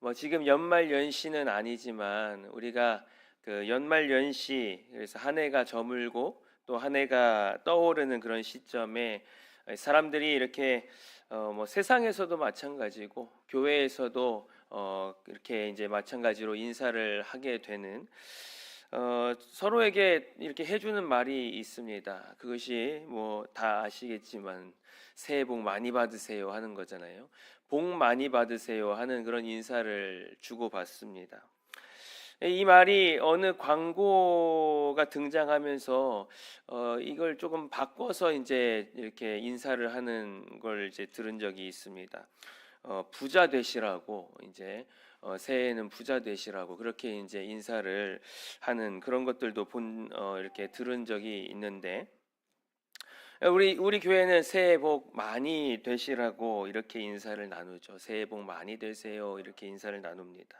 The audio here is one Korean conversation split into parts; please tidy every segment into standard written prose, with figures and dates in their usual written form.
뭐 지금 연말 연시는 아니지만 우리가 그 연말 연시, 그래서 한 해가 저물고 또 한 해가 떠오르는 그런 시점에 사람들이 이렇게 뭐 세상에서도 마찬가지고 교회에서도 이렇게 이제 마찬가지로 인사를 하게 되는, 서로에게 이렇게 해주는 말이 있습니다. 그것이 뭐 다 아시겠지만 새해 복 많이 받으세요 하는 거잖아요. 복 많이 받으세요 하는 그런 인사를 주고받습니다. 이 말이 어느 광고가 등장하면서 이걸 조금 바꿔서 이제 이렇게 인사를 하는 걸 이제 들은 적이 있습니다. 부자 되시라고, 이제 새해에는 부자 되시라고 그렇게 이제 인사를 하는 그런 것들도 이렇게 들은 적이 있는데, 우리 교회는 새해 복 많이 되시라고 이렇게 인사를 나누죠. 새해 복 많이 되세요 이렇게 인사를 나눕니다.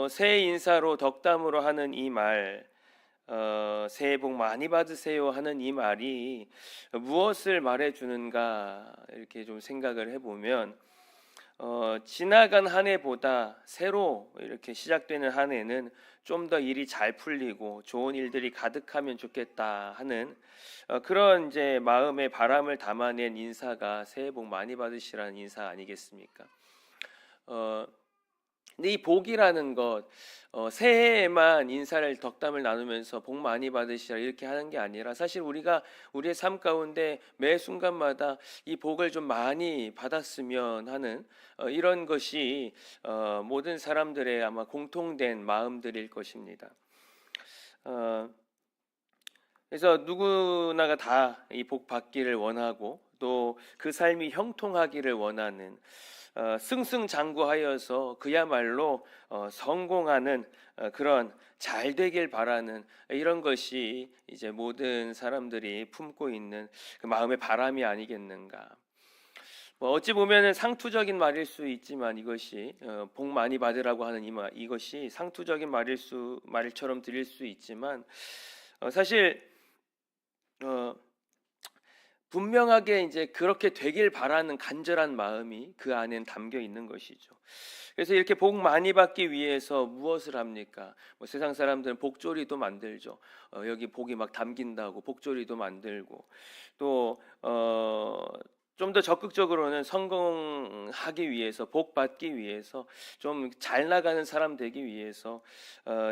새해 인사로 덕담으로 하는 이 말, 새해 복 많이 받으세요 하는 이 말이 무엇을 말해주는가 이렇게 좀 생각을 해보면, 지나간 한 해보다 새로 이렇게 시작되는 한 해는 좀 더 일이 잘 풀리고 좋은 일들이 가득하면 좋겠다 하는 그런 이제 마음의 바람을 담아낸 인사가 새해 복 많이 받으시라는 인사 아니겠습니까? 근데 이 복이라는 것, 새해에만 인사를 덕담을 나누면서 복 많이 받으시라 이렇게 하는 게 아니라, 사실 우리가 우리의 삶 가운데 매 순간마다 이 복을 좀 많이 받았으면 하는 이런 것이 모든 사람들의 아마 공통된 마음들일 것입니다. 그래서 누구나가 다 이 복 받기를 원하고 또 그 삶이 형통하기를 원하는, 승승장구하여서 그야말로 성공하는, 그런 잘 되길 바라는 이런 것이 이제 모든 사람들이 품고 있는 그 마음의 바람이 아니겠는가. 뭐 어찌 보면은 상투적인 말일 수 있지만, 이것이 복 많이 받으라고 하는 이것이 상투적인 말처럼 들릴 수 있지만, 사실 분명하게 이제 그렇게 되길 바라는 간절한 마음이 그 안엔 담겨 있는 것이죠. 그래서 이렇게 복 많이 받기 위해서 무엇을 합니까? 뭐 세상 사람들은 복조리도 만들죠. 여기 복이 막 담긴다고 복조리도 만들고, 또 좀 더 적극적으로는 성공하기 위해서, 복 받기 위해서, 좀 잘 나가는 사람 되기 위해서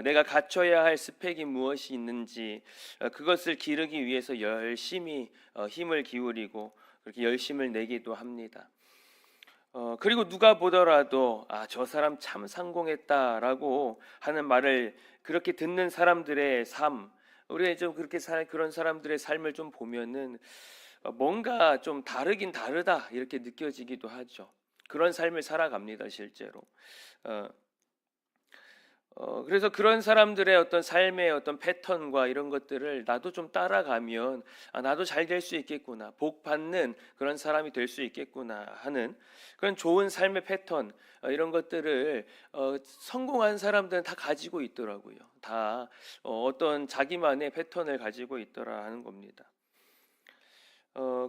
내가 갖춰야 할 스펙이 무엇이 있는지 그것을 기르기 위해서 열심히 힘을 기울이고 그렇게 열심을 내기도 합니다. 그리고 누가 보더라도 저 사람 참 성공했다라고 하는 말을 그렇게 듣는 사람들의 삶, 우리가 좀 그렇게 그런 사람들의 삶을 좀 보면은 뭔가 좀 다르긴 다르다 이렇게 느껴지기도 하죠. 그런 삶을 살아갑니다, 실제로. 그래서 그런 사람들의 어떤 삶의 어떤 패턴과 이런 것들을 나도 좀 따라가면 나도 잘 될 수 있겠구나, 복 받는 그런 사람이 될 수 있겠구나 하는 그런 좋은 삶의 패턴, 이런 것들을 성공한 사람들은 다 가지고 있더라고요. 다 어떤 자기만의 패턴을 가지고 있더라 하는 겁니다.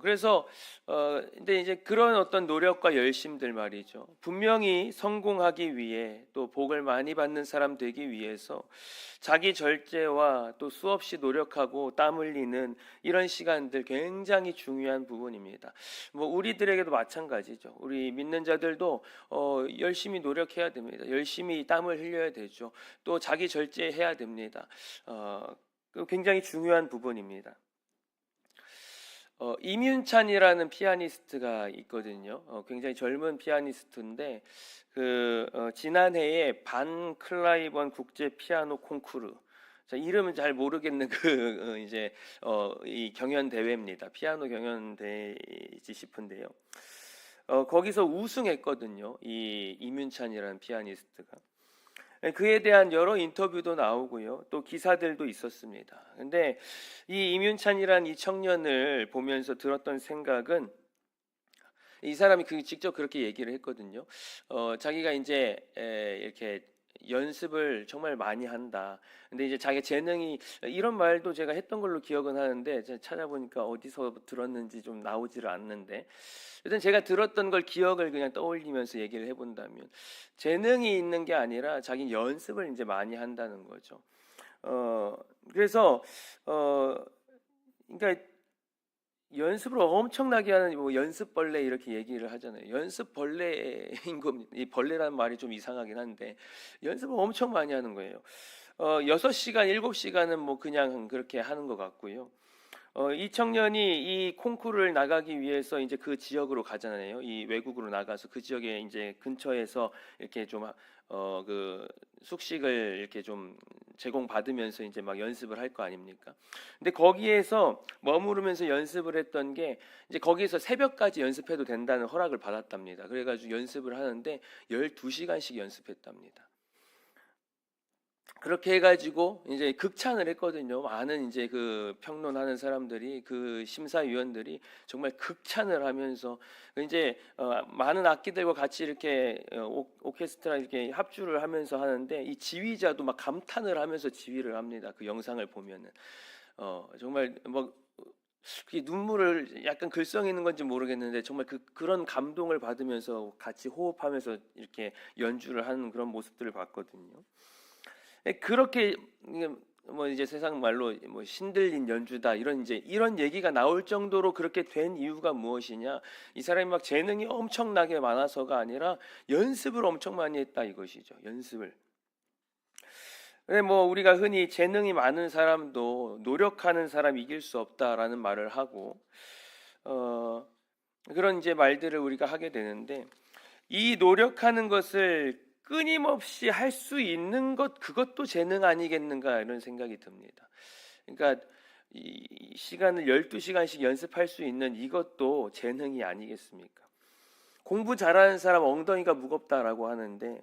그래서 근데 이제 그런 어떤 노력과 열심들 말이죠. 분명히 성공하기 위해, 또 복을 많이 받는 사람 되기 위해서 자기 절제와 또 수없이 노력하고 땀 흘리는 이런 시간들 굉장히 중요한 부분입니다. 뭐 우리들에게도 마찬가지죠. 우리 믿는 자들도 열심히 노력해야 됩니다. 열심히 땀을 흘려야 되죠. 또 자기 절제해야 됩니다. 굉장히 중요한 부분입니다. 이윤찬이라는 피아니스트가 있거든요. 굉장히 젊은 피아니스트인데 지난해에 반 클라이번 국제 피아노 콩쿠르, 이름은 잘 모르겠는 이제 이 경연 대회입니다. 피아노 경연 대회지 싶은데요. 거기서 우승했거든요. 이 이윤찬이라는 피아니스트가. 그에 대한 여러 인터뷰도 나오고요. 또 기사들도 있었습니다. 근데 이 임윤찬이란 이 청년을 보면서 들었던 생각은, 이 사람이 직접 그렇게 얘기를 했거든요. 자기가 이제 이렇게 연습을 정말 많이 한다. 근데 이제 자기 재능이 이런 말도 제가 했던 걸로 기억은 하는데 제가 찾아보니까 어디서 들었는지 좀 나오지를 않는데 일단 제가 들었던 걸 기억을 그냥 떠올리면서 얘기를 해본다면 재능이 있는 게 아니라 자기 연습을 이제 많이 한다는 거죠. 그래서 그러니까 연습을 엄청나게 하는 뭐 연습벌레 이렇게 얘기를 하잖아요. 연습벌레인 겁니다. 이 벌레라는 말이 좀 이상하긴 한데 연습을 엄청 많이 하는 거예요. 6시간, 7시간은 뭐 그냥 그렇게 하는 것 같고요. 이 청년이 이 콩쿠르를 나가기 위해서 이제 그 지역으로 가잖아요. 이 외국으로 나가서 그 지역에 이제 근처에서 이렇게 좀 그 숙식을 이렇게 좀 제공받으면서 이제 막 연습을 할 거 아닙니까? 근데 거기에서 머무르면서 연습을 했던 게 이제 거기에서 새벽까지 연습해도 된다는 허락을 받았답니다. 그래가지고 연습을 하는데 12시간씩 연습했답니다. 그렇게 해가지고 이제 극찬을 했거든요. 많은 이제 그 평론하는 사람들이 그 심사위원들이 정말 극찬을 하면서 이제 많은 악기들과 같이 이렇게 오케스트라 이렇게 합주를 하면서 하는데 이 지휘자도 막 감탄을 하면서 지휘를 합니다. 그 영상을 보면은 정말 뭐 그게 눈물을 약간 글썽이는 있는 건지 모르겠는데 정말 그런 감동을 받으면서 같이 호흡하면서 이렇게 연주를 하는 그런 모습들을 봤거든요. 그렇게 뭐 이제 세상 말로 뭐 신들린 연주다 이런 얘기가 나올 정도로 그렇게 된 이유가 무엇이냐? 이 사람이 막 재능이 엄청나게 많아서가 아니라 연습을 엄청 많이 했다 이것이죠. 연습을. 근데 뭐 우리가 흔히 재능이 많은 사람도 노력하는 사람 이길 수 없다라는 말을 하고 그런 이제 말들을 우리가 하게 되는데 이 노력하는 것을 끊임없이 할 수 있는 것 그것도 재능 아니겠는가 이런 생각이 듭니다. 그러니까 이 시간을 12시간씩 연습할 수 있는 이것도 재능이 아니겠습니까? 공부 잘하는 사람 엉덩이가 무겁다라고 하는데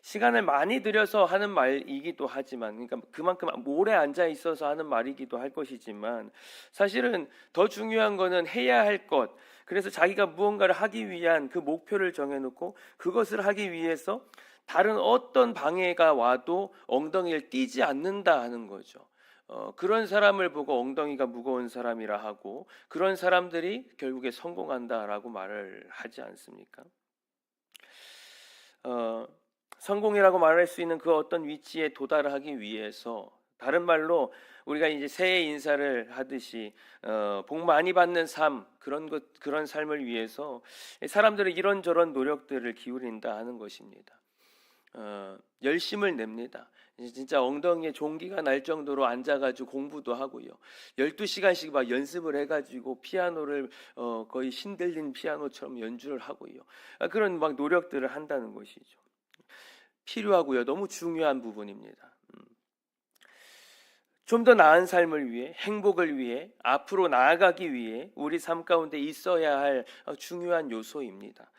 시간을 많이 들여서 하는 말이기도 하지만 그러니까 그만큼 오래 앉아 있어서 하는 말이기도 할 것이지만 사실은 더 중요한 거는 해야 할 것 그래서 자기가 무언가를 하기 위한 그 목표를 정해놓고 그것을 하기 위해서 다른 어떤 방해가 와도 엉덩이를 띄지 않는다 하는 거죠. 그런 사람을 보고 엉덩이가 무거운 사람이라 하고 그런 사람들이 결국에 성공한다라고 말을 하지 않습니까? 성공이라고 말할 수 있는 그 어떤 위치에 도달하기 위해서 다른 말로 우리가 이제 새해 인사를 하듯이 복 많이 받는 삶 그런 삶을 위해서 사람들은 이런저런 노력들을 기울인다 하는 것입니다. 열심을 냅니다. 진짜 엉덩이에 종기가 날 정도로 앉아가지고 공부도 하고요. 12시간씩 막 연습을 해가지고 피아노를 거의 신들린 피아노처럼 연주를 하고요. 그런 막 노력들을 한다는 것이죠. 필요하고요. 너무 중요한 부분입니다. 좀 더 나은 삶을 위해, 행복을 위해, 앞으로 나아가기 위해 우리 삶 가운데 있어야 할 중요한 요소입니다.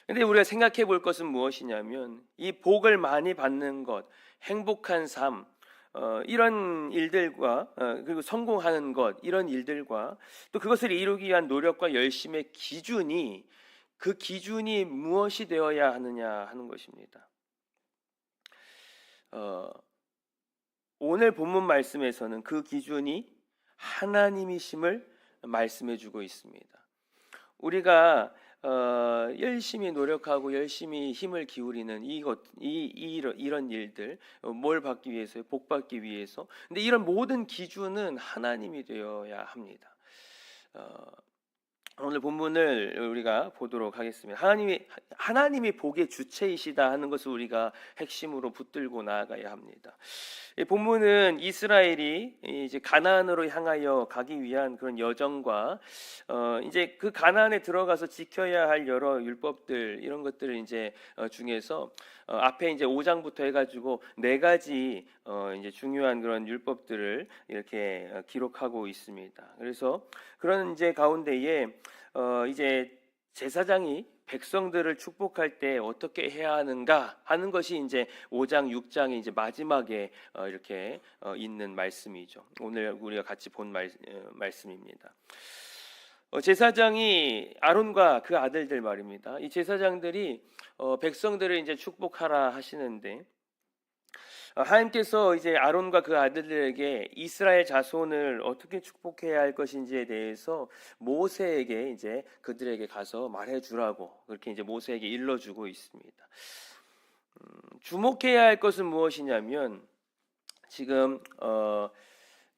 근데 우리가 생각해 볼 것은 무엇이냐면 이 복을 많이 받는 것, 행복한 삶, 이런 일들과 그리고 성공하는 것 이런 일들과 또 그것을 이루기 위한 노력과 열심의 기준이 그 기준이 무엇이 되어야 하느냐 하는 것입니다. 오늘 본문 말씀에서는 그 기준이 하나님이심을 말씀해주고 있습니다. 우리가 열심히 노력하고 열심히 힘을 기울이는 이런 일들, 뭘 받기 위해서요? 복 받기 위해서. 근데 이런 모든 기준은 하나님이 되어야 합니다. 오늘 본문을 우리가 보도록 하겠습니다. 하나님이 복의 주체이시다 하는 것을 우리가 핵심으로 붙들고 나아가야 합니다. 이 본문은 이스라엘이 이제 가나안으로 향하여 가기 위한 그런 여정과 이제 그 가나안에 들어가서 지켜야 할 여러 율법들 이런 것들을 이제 중에서 앞에 이제 5장부터 해가지고 4가지 이제 중요한 그런 율법들을 이렇게 기록하고 있습니다. 그래서 그런 이제 가운데에 이제 제사장이 백성들을 축복할 때 어떻게 해야 하는가 하는 것이 이제 5장, 6장의 이제 마지막에 이렇게 있는 말씀이죠. 오늘 우리가 같이 본 말씀입니다. 제사장이 아론과 그 아들들 말입니다. 이 제사장들이 백성들을 이제 축복하라 하시는데 하나님께서 이제 아론과 그 아들들에게 이스라엘 자손을 어떻게 축복해야 할 것인지에 대해서 모세에게 이제 그들에게 가서 말해주라고 그렇게 이제 모세에게 일러주고 있습니다. 주목해야 할 것은 무엇이냐면 지금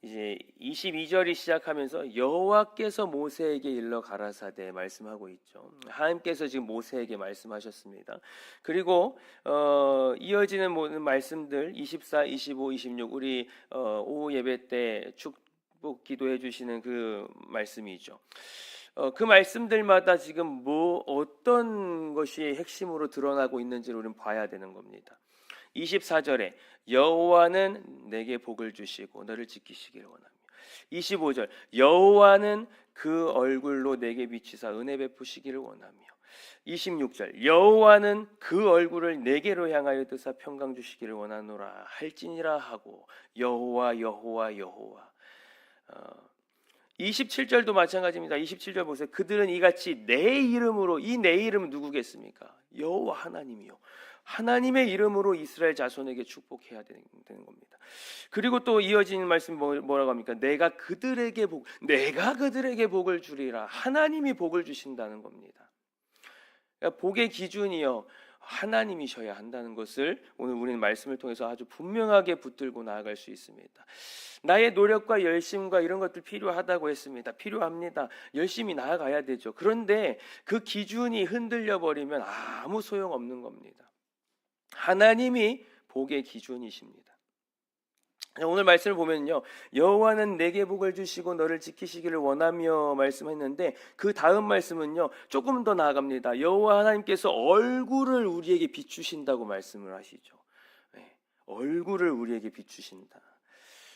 이제 22절이 시작하면서 여호와께서 모세에게 일러 가라사대 말씀하고 있죠. 하나님께서 지금 모세에게 말씀하셨습니다. 그리고 이어지는 모든 말씀들 24, 25, 26 우리 오후 예배 때 축복 기도해 주시는 그 말씀이죠. 그 말씀들마다 지금 어떤 것이 핵심으로 드러나고 있는지를 우리는 봐야 되는 겁니다. 24절에 여호와는 내게 복을 주시고 너를 지키시기를 원하며 25절 여호와는 그 얼굴로 내게 비치사 은혜 베푸시기를 원하며 26절 여호와는 그 얼굴을 내게로 향하여 드사 평강 주시기를 원하노라 할지니라 하고 여호와 여호와 여호와 27절도 마찬가지입니다. 27절 보세요. 그들은 이같이 내 이름으로 이 내 이름은 누구겠습니까? 여호와 하나님이요. 하나님의 이름으로 이스라엘 자손에게 축복해야 되는 겁니다. 그리고 또 이어지는 말씀 뭐라고 합니까? 내가 그들에게 복을 주리라. 하나님이 복을 주신다는 겁니다. 그러니까 복의 기준이요 하나님이셔야 한다는 것을 오늘 우리는 말씀을 통해서 아주 분명하게 붙들고 나아갈 수 있습니다. 나의 노력과 열심과 이런 것들 필요하다고 했습니다. 필요합니다. 열심히 나아가야 되죠. 그런데 그 기준이 흔들려 버리면 아무 소용없는 겁니다. 하나님이 복의 기준이십니다. 오늘 말씀을 보면요 여호와는 내게 복을 주시고 너를 지키시기를 원하며 말씀했는데 그 다음 말씀은요 조금 더 나아갑니다. 여호와 하나님께서 얼굴을 우리에게 비추신다고 말씀을 하시죠. 얼굴을 우리에게 비추신다.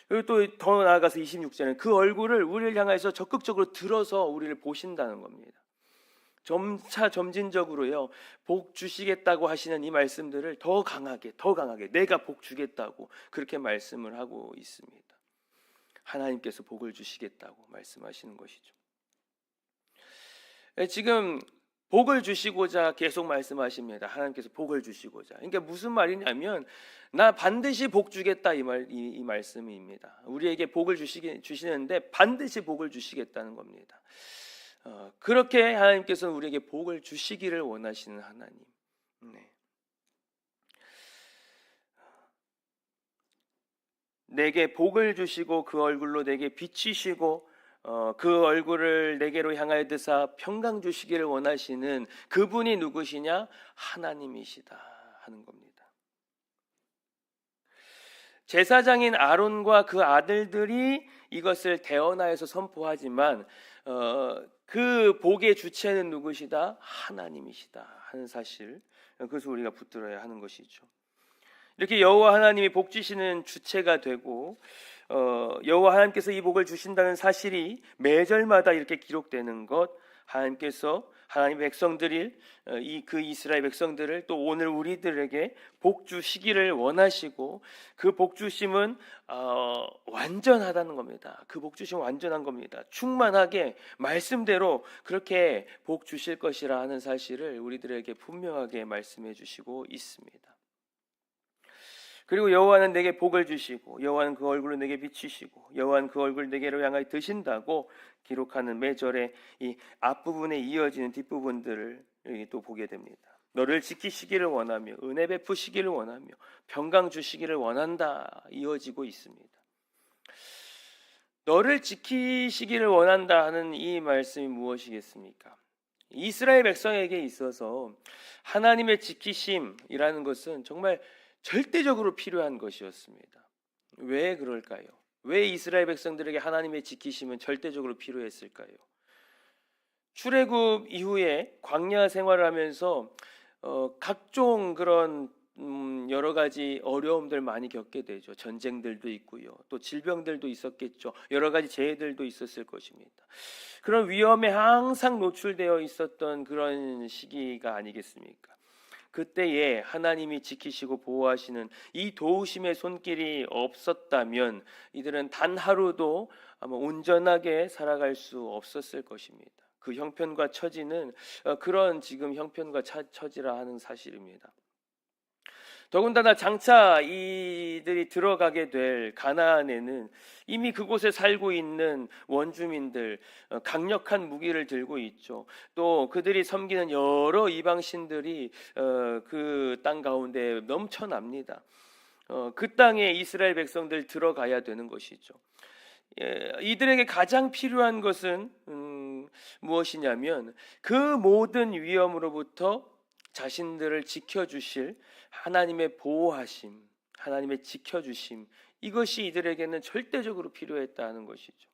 그리고 또 더 나아가서 26절에는 그 얼굴을 우리를 향해서 적극적으로 들어서 우리를 보신다는 겁니다. 점차 점진적으로요 복 주시겠다고 하시는 이 말씀들을 더 강하게 내가 복 주겠다고 그렇게 말씀을 하고 있습니다. 하나님께서 복을 주시겠다고 말씀하시는 것이죠. 지금 복을 주시고자 계속 말씀하십니다. 하나님께서 복을 주시고자. 그러니까 무슨 말이냐면 나 반드시 복 주겠다 이 말씀입니다. 우리에게 복을 주시는데 반드시 복을 주시겠다는 겁니다. 그렇게 하나님께서는 우리에게 복을 주시기를 원하시는 하나님. 내게 복을 주시고 그 얼굴로 내게 비치시고 그 얼굴을 내게로 향하여 드사 평강 주시기를 원하시는 그분이 누구시냐? 하나님이시다 하는 겁니다. 제사장인 아론과 그 아들들이 이것을 대언하여서 선포하지만 그 복의 주체는 누구시다? 하나님이시다 하는 사실, 그것을 우리가 붙들어야 하는 것이죠. 이렇게 여호와 하나님이 복 주시는 주체가 되고 여호와 하나님께서 이 복을 주신다는 사실이 매절마다 이렇게 기록되는 것, 하나님께서 하나님 백성들이 그 이스라엘 백성들을 또 오늘 우리들에게 복 주시기를 원하시고 그 복 주심은 완전하다는 겁니다. 그 복 주심은 완전한 겁니다. 충만하게 말씀대로 그렇게 복 주실 것이라 하는 사실을 우리들에게 분명하게 말씀해 주시고 있습니다. 그리고 여호와는 내게 복을 주시고 여호와는 그 얼굴을 내게 비치시고 여호와는 그 얼굴을 내게로 향하여 드신다고 기록하는 매절의 이 앞부분에 이어지는 뒷부분들을 또 보게 됩니다. 너를 지키시기를 원하며 은혜 베푸시기를 원하며 평강 주시기를 원한다 이어지고 있습니다. 너를 지키시기를 원한다 하는 이 말씀이 무엇이겠습니까? 이스라엘 백성에게 있어서 하나님의 지키심이라는 것은 정말 절대적으로 필요한 것이었습니다. 왜 그럴까요? 왜 이스라엘 백성들에게 하나님의 지키심은 절대적으로 필요했을까요? 출애굽 이후에 광야 생활을 하면서 각종 그런 여러 가지 어려움들 많이 겪게 되죠. 전쟁들도 있고요. 또 질병들도 있었겠죠. 여러 가지 재해들도 있었을 것입니다. 그런 위험에 항상 노출되어 있었던 그런 시기가 아니겠습니까? 그때에 하나님이 지키시고 보호하시는 이 도우심의 손길이 없었다면 이들은 단 하루도 아마 온전하게 살아갈 수 없었을 것입니다. 그 형편과 처지는 그런 지금 형편과 처지라 하는 사실입니다. 더군다나 장차 이들이 들어가게 될 가나안에는 이미 그곳에 살고 있는 원주민들, 강력한 무기를 들고 있죠. 또 그들이 섬기는 여러 이방신들이 그 땅 가운데 넘쳐납니다. 그 땅에 이스라엘 백성들 들어가야 되는 것이죠. 이들에게 가장 필요한 것은 무엇이냐면 그 모든 위험으로부터 자신들을 지켜주실 하나님의 보호하심, 하나님의 지켜주심, 이것이 이들에게는 절대적으로 필요했다는 것이죠.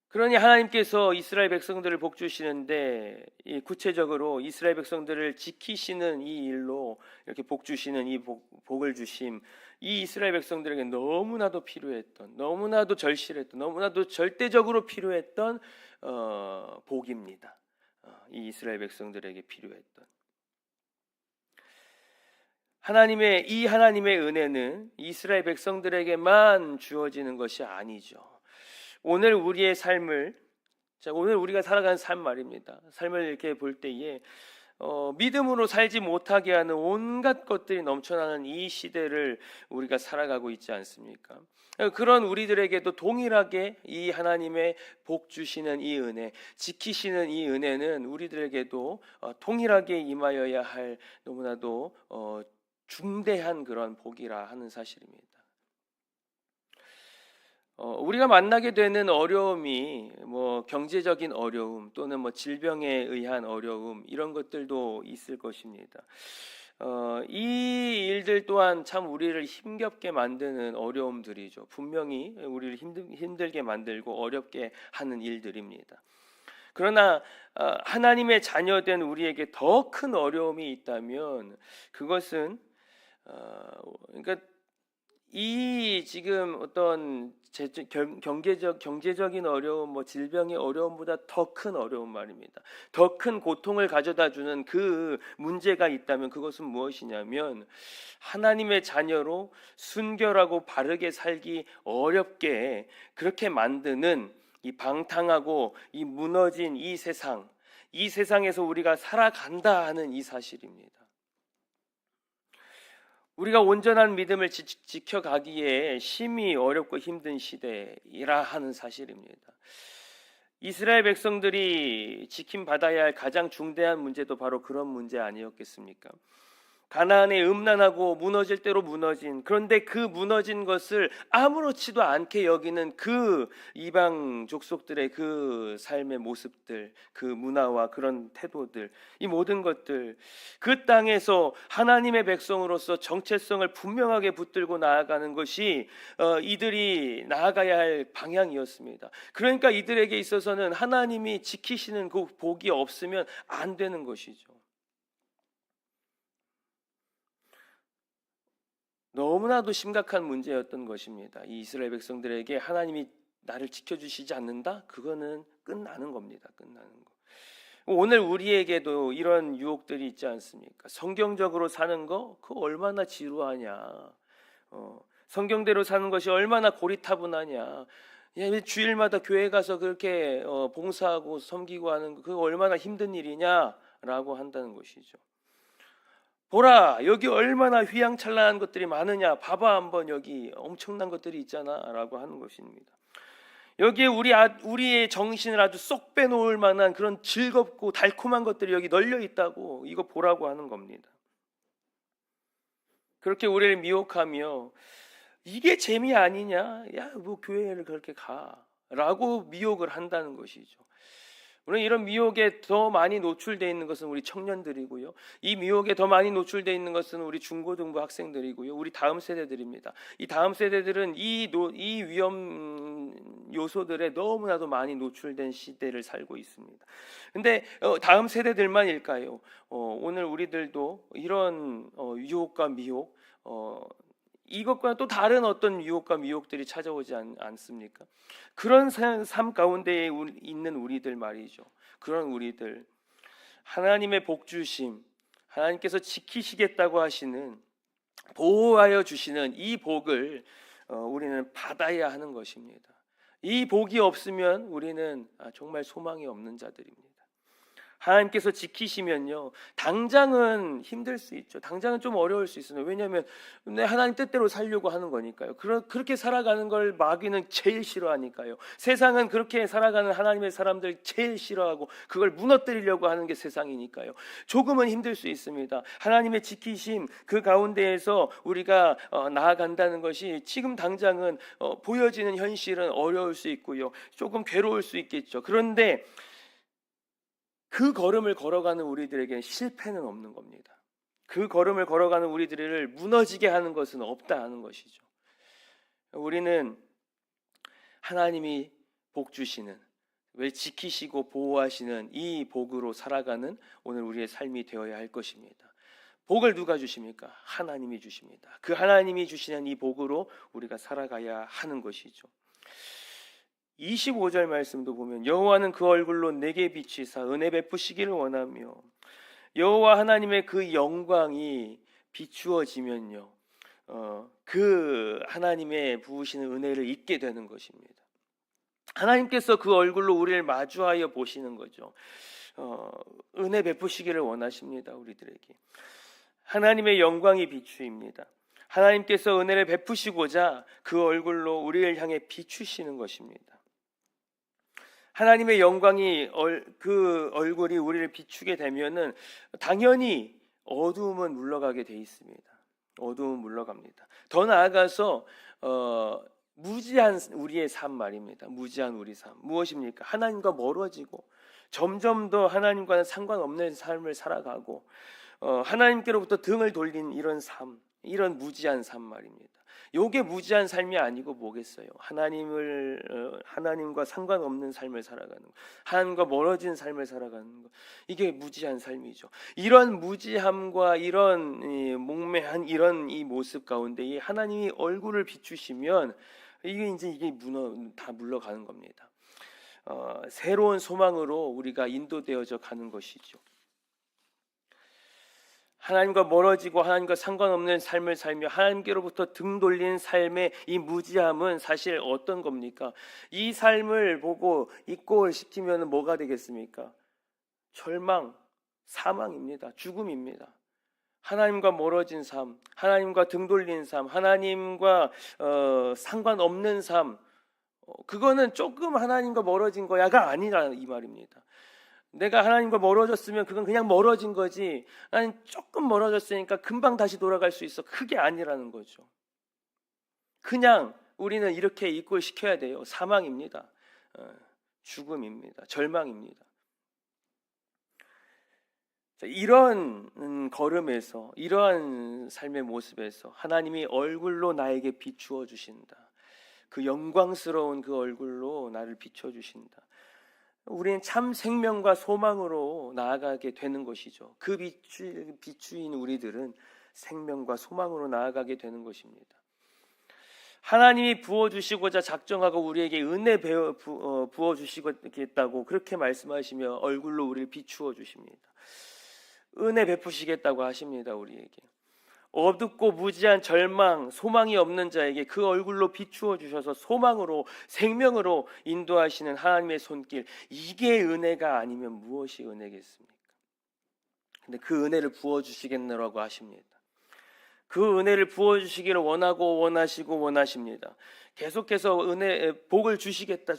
그러니 하나님께서 이스라엘 백성들을 복주시는데 구체적으로 이스라엘 백성들을 지키시는 이 일로 이렇게 복주시는 이 복을 주심, 이 이스라엘 백성들에게 너무나도 필요했던, 너무나도 절실했던, 너무나도 절대적으로 필요했던 복입니다. 이 이스라엘 백성들에게 필요했던 하나님의 은혜는 이스라엘 백성들에게만 주어지는 것이 아니죠. 오늘 우리의 삶을, 오늘 우리가 살아가는 삶 말입니다. 삶을 이렇게 볼 때에 믿음으로 살지 못하게 하는 온갖 것들이 넘쳐나는 이 시대를 우리가 살아가고 있지 않습니까? 그런 우리들에게도 동일하게 이 하나님의 복 주시는 이 은혜, 지키시는 이 은혜는 우리들에게도 동일하게 임하여야 할 너무나도 중대한 그런 복이라 하는 사실입니다. 우리가 만나게 되는 어려움이 경제적인 어려움 또는 질병에 의한 어려움, 이런 것들도 있을 것입니다. 이 일들 또한 참 우리를 힘겹게 만드는 어려움들이죠. 분명히 우리를 힘들게 만들고 어렵게 하는 일들입니다. 그러나 하나님의 자녀된 우리에게 더 큰 어려움이 있다면 그것은 그러니까 이 지금 어떤 경제적인 어려움, 질병의 어려움보다 더 큰 어려움 말입니다. 더 큰 고통을 가져다주는 그 문제가 있다면 그것은 무엇이냐면 하나님의 자녀로 순결하고 바르게 살기 어렵게 그렇게 만드는 이 방탕하고 이 무너진 이 세상에서 우리가 살아간다 하는 이 사실입니다. 우리가 온전한 믿음을 지켜가기에 심히 어렵고 힘든 시대이라 하는 사실입니다. 이스라엘 백성들이 지킴받아야 할 가장 중대한 문제도 바로 그런 문제 아니었겠습니까? 가나안의 음란하고 무너질 대로 무너진, 그런데 그 무너진 것을 아무렇지도 않게 여기는 그 이방 족속들의 그 삶의 모습들, 그 문화와 그런 태도들, 이 모든 것들, 그 땅에서 하나님의 백성으로서 정체성을 분명하게 붙들고 나아가는 것이 이들이 나아가야 할 방향이었습니다. 그러니까 이들에게 있어서는 하나님이 지키시는 그 복이 없으면 안 되는 것이죠. 너무나도 심각한 문제였던 것입니다. 이 이스라엘 백성들에게 하나님이 나를 지켜주시지 않는다? 그거는 끝나는 겁니다. 끝나는 거. 오늘 우리에게도 이런 유혹들이 있지 않습니까? 성경적으로 사는 거, 그거 얼마나 지루하냐. 성경대로 사는 것이 얼마나 고리타분하냐. 주일마다 교회 가서 그렇게 봉사하고 섬기고 하는 거, 그거 얼마나 힘든 일이냐라고 한다는 것이죠. 보라, 여기 얼마나 휘황찬란한 것들이 많으냐. 봐봐, 한번 여기 엄청난 것들이 있잖아 라고 하는 것입니다. 여기에 우리의 정신을 아주 쏙 빼놓을 만한 그런 즐겁고 달콤한 것들이 여기 널려 있다고, 이거 보라고 하는 겁니다. 그렇게 우리를 미혹하며 이게 재미 아니냐, 야, 교회를 그렇게 가 라고 미혹을 한다는 것이죠. 우리는 이런 미혹에 더 많이 노출되어 있는 것은 우리 청년들이고요. 이 미혹에 더 많이 노출되어 있는 것은 우리 중고등부 학생들이고요. 우리 다음 세대들입니다. 이 다음 세대들은 이 위험 요소들에 너무나도 많이 노출된 시대를 살고 있습니다. 근데 다음 세대들만일까요? 오늘 우리들도 이런 유혹과 미혹, 이것과 또 다른 어떤 유혹과 미혹들이 찾아오지 않습니까? 그런 삶 가운데에 있는 우리들 말이죠. 그런 우리들, 하나님의 복 주심, 하나님께서 지키시겠다고 하시는, 보호하여 주시는 이 복을 우리는 받아야 하는 것입니다. 이 복이 없으면 우리는 정말 소망이 없는 자들입니다. 하나님께서 지키시면요, 당장은 힘들 수 있죠. 당장은 좀 어려울 수 있어요. 왜냐하면 하나님 뜻대로 살려고 하는 거니까요. 그렇게 살아가는 걸 마귀는 제일 싫어하니까요. 세상은 그렇게 살아가는 하나님의 사람들 제일 싫어하고 그걸 무너뜨리려고 하는 게 세상이니까요. 조금은 힘들 수 있습니다. 하나님의 지키심 그 가운데에서 우리가 나아간다는 것이 지금 당장은 보여지는 현실은 어려울 수 있고요. 조금 괴로울 수 있겠죠. 그런데 그 걸음을 걸어가는 우리들에게는 실패는 없는 겁니다. 그 걸음을 걸어가는 우리들을 무너지게 하는 것은 없다 하는 것이죠. 우리는 하나님이 복 주시는, 왜 지키시고 보호하시는 이 복으로 살아가는 오늘 우리의 삶이 되어야 할 것입니다. 복을 누가 주십니까? 하나님이 주십니다. 그 하나님이 주시는 이 복으로 우리가 살아가야 하는 것이죠. 25절 말씀도 보면 여호와는 그 얼굴로 내게 비치사 은혜 베푸시기를 원하며, 여호와 하나님의 그 영광이 비추어지면요, 그 하나님의 부으시는 은혜를 잊게 되는 것입니다. 하나님께서 그 얼굴로 우리를 마주하여 보시는 거죠. 은혜 베푸시기를 원하십니다. 우리들에게 하나님의 영광이 비추입니다. 하나님께서 은혜를 베푸시고자 그 얼굴로 우리를 향해 비추시는 것입니다. 하나님의 영광이 그 얼굴이 우리를 비추게 되면은 당연히 어두움은 물러가게 돼 있습니다. 어두움은 물러갑니다. 더 나아가서 무지한 우리의 삶 말입니다. 무지한 우리 삶 무엇입니까? 하나님과 멀어지고 점점 더 하나님과는 상관없는 삶을 살아가고 하나님께로부터 등을 돌린 이런 삶, 이런 무지한 삶 말입니다. 요게 무지한 삶이 아니고 뭐겠어요? 하나님과 상관없는 삶을 살아가는 것, 하나님과 멀어진 삶을 살아가는 것, 이게 무지한 삶이죠. 이런 무지함과 이런 몽매한 이런 이 모습 가운데 이 하나님이 얼굴을 비추시면 이게 다 물러가는 겁니다. 새로운 소망으로 우리가 인도되어져 가는 것이죠. 하나님과 멀어지고 하나님과 상관없는 삶을 살며 하나님께로부터 등 돌리는 삶의 이 무지함은 사실 어떤 겁니까? 이 삶을 보고 이꼴 시키면 뭐가 되겠습니까? 절망, 사망입니다. 죽음입니다. 하나님과 멀어진 삶, 하나님과 등 돌린 삶, 하나님과 상관없는 삶, 그거는 조금 하나님과 멀어진 거야가 아니라 이 말입니다. 내가 하나님과 멀어졌으면 그건 그냥 멀어진 거지, 나는 조금 멀어졌으니까 금방 다시 돌아갈 수 있어, 그게 아니라는 거죠. 그냥 우리는 이렇게 이꼴 시켜야 돼요. 사망입니다. 죽음입니다. 절망입니다. 이런 걸음에서, 이러한 삶의 모습에서 하나님이 얼굴로 나에게 비추어 주신다. 그 영광스러운 그 얼굴로 나를 비춰 주신다. 우리는 참 생명과 소망으로 나아가게 되는 것이죠. 그 비추인 우리들은 생명과 소망으로 나아가게 되는 것입니다. 하나님이 부어주시고자 작정하고 우리에게 은혜 부어주시겠다고 그렇게 말씀하시며 얼굴로 우리를 비추어 주십니다. 은혜 베푸시겠다고 하십니다. 우리에게 어둡고 무지한 절망, 소망이 없는 자에게 그 얼굴로 비추어 주셔서 소망으로, 생명으로 인도하시는 하나님의 손길, 이게 은혜가 아니면 무엇이 은혜겠습니까? 근데 그 은혜를 부어주시겠느라고 하십니다. 그 은혜를 부어주시기를 원하고 원하시고 원하십니다. 계속해서 복을 주시겠다.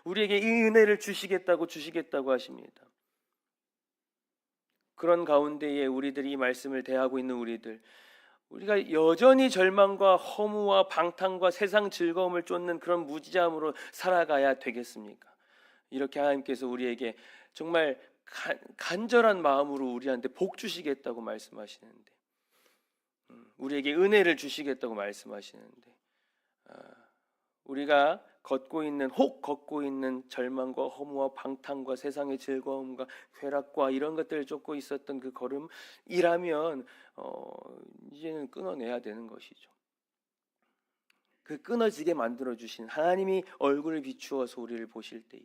우리에게 이 은혜를 주시겠다고 하십니다. 그런 가운데에 우리들이 이 말씀을 대하고 있는 우리가 여전히 절망과 허무와 방탕과 세상 즐거움을 쫓는 그런 무지함으로 살아가야 되겠습니까? 이렇게 하나님께서 우리에게 정말 간절한 마음으로 우리한테 복 주시겠다고 말씀하시는데, 우리에게 은혜를 주시겠다고 말씀하시는데, 우리가 걷고 있는 절망과 허무와 방탕과 세상의 즐거움과 쾌락과 이런 것들을 쫓고 있었던 그 걸음이라면 이제는 끊어내야 되는 것이죠. 그 끊어지게 만들어 주신 하나님이 얼굴을 비추어서 우리를 보실 때에,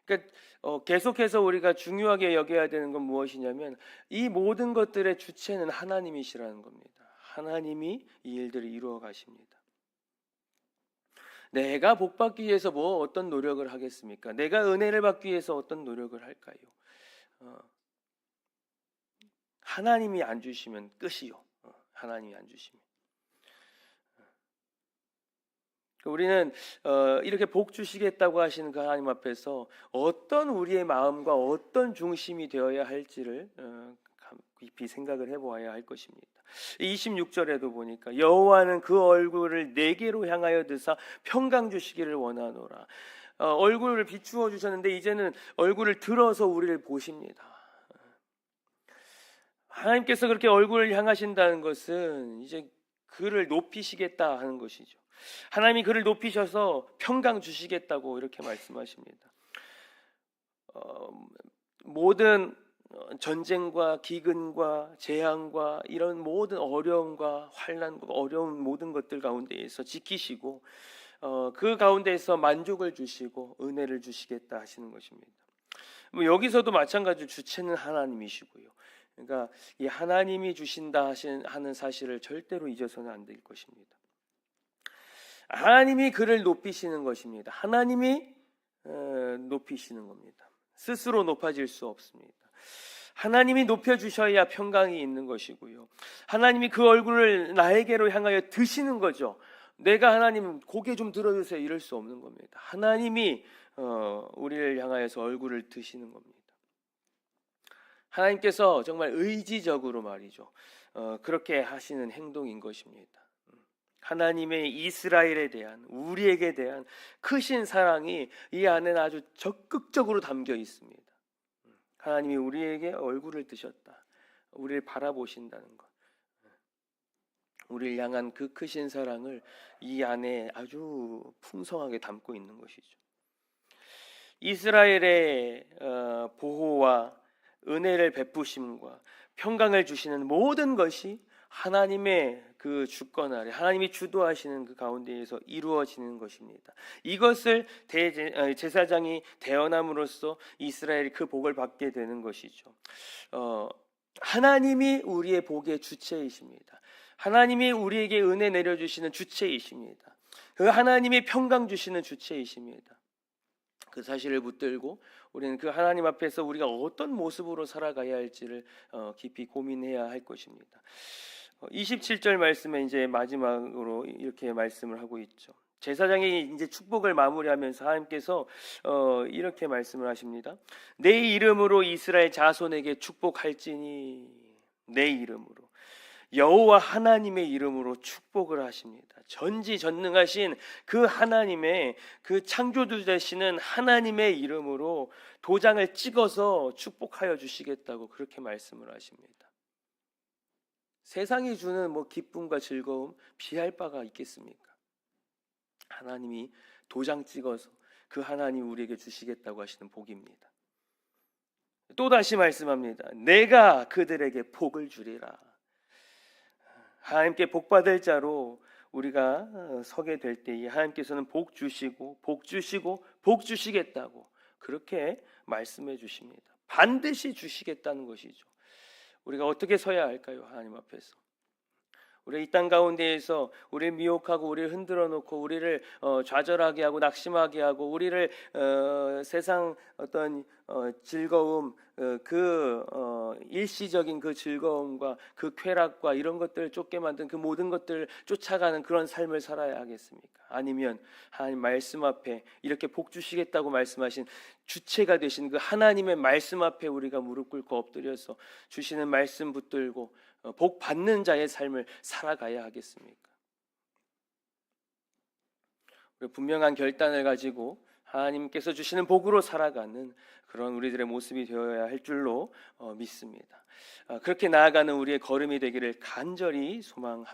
그러니까 계속해서 우리가 중요하게 여겨야 되는 건 무엇이냐면 이 모든 것들의 주체는 하나님이시라는 겁니다. 하나님이 이 일들을 이루어 가십니다. 내가 복 받기 위해서 뭐 어떤 노력을 하겠습니까? 내가 은혜를 받기 위해서 어떤 노력을 할까요? 하나님이 안 주시면 끝이요. 하나님이 안 주시면. 우리는 이렇게 복 주시겠다고 하시는 그 하나님 앞에서 어떤 우리의 마음과 어떤 중심이 되어야 할지를 깊이 생각을 해보아야 할 것입니다. 26절에도 보니까 여호와는 그 얼굴을 내게로 향하여 드사 평강 주시기를 원하노라. 얼굴을 비추어 주셨는데 이제는 얼굴을 들어서 우리를 보십니다. 하나님께서 그렇게 얼굴을 향하신다는 것은 이제 그를 높이시겠다 하는 것이죠. 하나님이 그를 높이셔서 평강 주시겠다고 이렇게 말씀하십니다. 모든 전쟁과 기근과 재앙과 이런 모든 어려움과 환난과 어려운 모든 것들 가운데에서 지키시고 그 가운데에서 만족을 주시고 은혜를 주시겠다 하시는 것입니다. 여기서도 마찬가지로 주체는 하나님이시고요. 그러니까 이 하나님이 주신다 하는 사실을 절대로 잊어서는 안 될 것입니다. 하나님이 그를 높이시는 것입니다. 하나님이 높이시는 겁니다. 스스로 높아질 수 없습니다. 하나님이 높여주셔야 평강이 있는 것이고요. 하나님이 그 얼굴을 나에게로 향하여 드시는 거죠. 내가 하나님 고개 좀 들어주세요 이럴 수 없는 겁니다. 하나님이 우리를 향하여서 얼굴을 드시는 겁니다. 하나님께서 정말 의지적으로 말이죠. 그렇게 하시는 행동인 것입니다. 하나님의 이스라엘에 대한 우리에게 대한 크신 사랑이 이 안에는 아주 적극적으로 담겨 있습니다. 하나님이 우리에게 얼굴을 드셨다. 우리를 바라보신다는 것. 우리를 향한 그 크신 사랑을 이 안에 아주 풍성하게 담고 있는 것이죠. 이스라엘의 보호와 은혜를 베푸심과 평강을 주시는 모든 것이 하나님의 그 주권 아래 하나님이 주도하시는 그 가운데에서 이루어지는 것입니다. 이것을 제사장이 대언함으로써 이스라엘이 그 복을 받게 되는 것이죠. 하나님이 우리의 복의 주체이십니다. 하나님이 우리에게 은혜 내려주시는 주체이십니다. 그 하나님이 평강 주시는 주체이십니다. 그 사실을 붙들고 우리는 그 하나님 앞에서 우리가 어떤 모습으로 살아가야 할지를 깊이 고민해야 할 것입니다. 27절 말씀에 이제 마지막으로 이렇게 말씀을 하고 있죠. 제사장이 이제 축복을 마무리하면서 하나님께서 이렇게 말씀을 하십니다. 내 이름으로 이스라엘 자손에게 축복할지니 내 이름으로 여호와 하나님의 이름으로 축복을 하십니다. 전지전능하신 그 하나님의 그 창조주 되시는 하나님의 이름으로 도장을 찍어서 축복하여 주시겠다고 그렇게 말씀을 하십니다. 세상이 주는 뭐 기쁨과 즐거움 비할 바가 있겠습니까? 하나님이 도장 찍어서 그 하나님 우리에게 주시겠다고 하시는 복입니다. 또 다시 말씀합니다. 내가 그들에게 복을 주리라. 하나님께 복 받을 자로 우리가 서게 될 때에 하나님께서는 복 주시고 복 주시고 복 주시겠다고 그렇게 말씀해 주십니다. 반드시 주시겠다는 것이죠. 우리가 어떻게 서야 할까요? 하나님 앞에서. 우리 이 땅 가운데에서 우리를 미혹하고 우리를 흔들어 놓고 우리를 좌절하게 하고 낙심하게 하고 우리를 세상 어떤 즐거움 일시적인 그 즐거움과 그 쾌락과 이런 것들을 쫓게 만든 그 모든 것들을 쫓아가는 그런 삶을 살아야 하겠습니까? 아니면 하나님 말씀 앞에 이렇게 복 주시겠다고 말씀하신 주체가 되신 그 하나님의 말씀 앞에 우리가 무릎 꿇고 엎드려서 주시는 말씀 붙들고 복 받는 자의 삶을 살아가야 하겠습니까? 우리 분명한 결단을 가지고 하나님께서 주시는 복으로 살아가는 그런 우리들의 모습이 되어야 할 줄로 믿습니다. 그렇게 나아가는 우리의 걸음이 되기를 간절히 소망합니다.